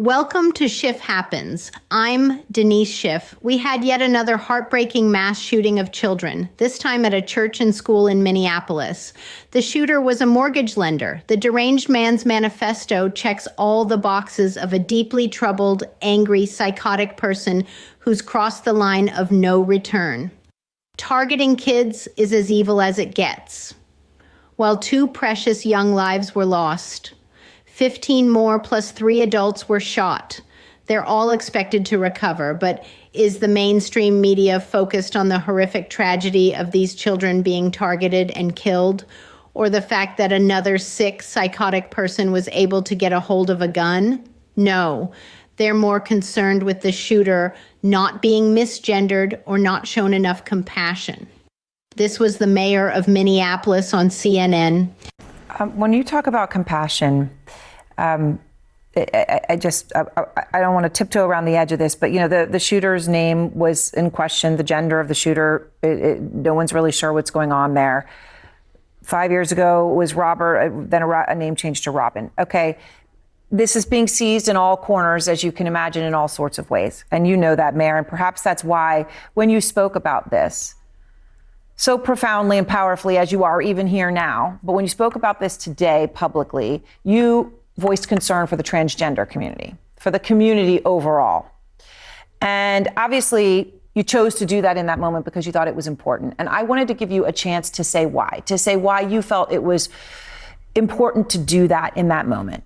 Welcome to Schiff Happens. I'm Denise Schiff. We had yet another heartbreaking mass shooting of children, this time at a church and school in Minneapolis. The shooter was a mortgage lender. The deranged man's manifesto checks all the boxes of a deeply troubled, angry, psychotic person who's crossed the line of no return. Targeting kids is as evil as it gets. While 2 precious young lives were lost, 15 more plus 3 adults were shot. They're all expected to recover, but is the mainstream media focused on the horrific tragedy of these children being targeted and killed, or the fact that another sick, psychotic person was able to get a hold of a gun? No. They're more concerned with the shooter not being misgendered or not shown enough compassion. This was the mayor of Minneapolis on CNN. When you talk about compassion, I don't want to tiptoe around the edge of this, but, you know, the shooter's name was in question, the gender of the shooter. No one's really sure what's going on there. 5 years ago it was Robert, then a name changed to Robin. Okay. This is being seized in all corners, as you can imagine, in all sorts of ways. And you know that, Mayor, and perhaps that's why when you spoke about this so profoundly and powerfully as you are even here now, but when you spoke about this today publicly, you voiced concern for the transgender community, for the community overall. And obviously, you chose to do that in that moment because you thought it was important. And I wanted to give you a chance to say why you felt it was important to do that in that moment.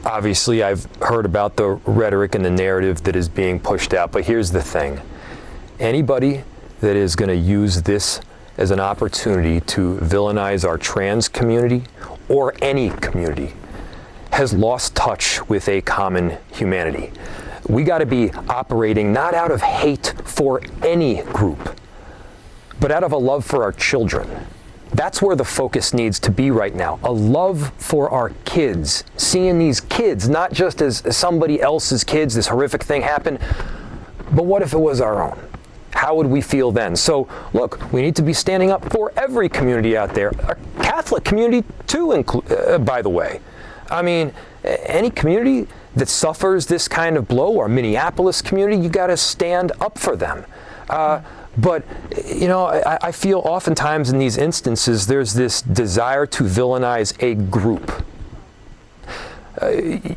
Obviously, I've heard about the rhetoric and the narrative that is being pushed out, but here's the thing. Anybody that is going to use this as an opportunity to villainize our trans community or any community has lost touch with a common humanity. We got to be operating not out of hate for any group, but out of a love for our children. That's where the focus needs to be right now. A love for our kids, seeing these kids not just as somebody else's kids, this horrific thing happened, but what if it was our own? How would we feel then? So, look, we need to be standing up for every community out there, our Catholic community too, by the way. I mean, any community that suffers this kind of blow, our Minneapolis community, you got to stand up for them. But, you know, I feel oftentimes in these instances, there's this desire to villainize a group.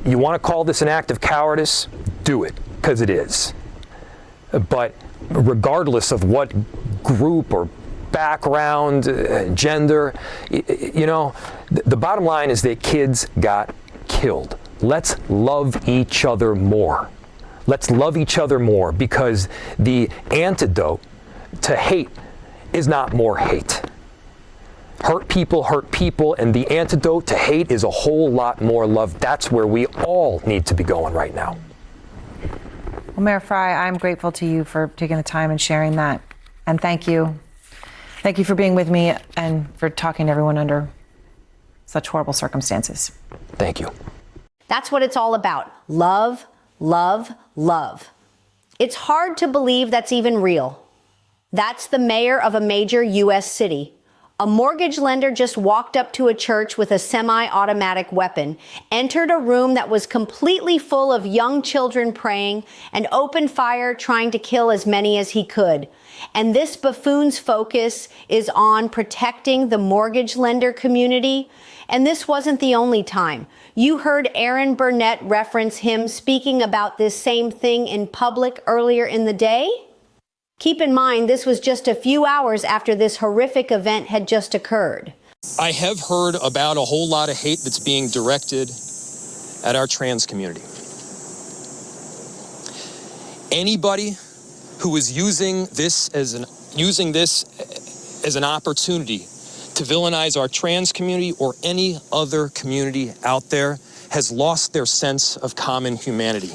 You want to call this an act of cowardice? Do it, because it is. But regardless of what group or background, gender, you know, the bottom line is that kids got killed. Let's love each other more. Let's love each other more, because the antidote to hate is not more hate. Hurt people, and the antidote to hate is a whole lot more love. That's where we all need to be going right now. Well, Mayor Frey, I'm grateful to you for taking the time and sharing that. And thank you. Thank you for being with me and for talking to everyone under such horrible circumstances. Thank you. That's what it's all about. Love, love, love. It's hard to believe that's even real. That's the mayor of a major U.S. city. A mortgage lender just walked up to a church with a semi-automatic weapon, entered a room that was completely full of young children praying, and opened fire trying to kill as many as he could. And this buffoon's focus is on protecting the mortgage lender community. And this wasn't the only time. You heard Aaron Burnett reference him speaking about this same thing in public earlier in the day. Keep in mind, this was just a few hours after this horrific event had just occurred. I have heard about a whole lot of hate that's being directed at our trans community. Anybody who is using this as an opportunity to villainize our trans community or any other community out there has lost their sense of common humanity.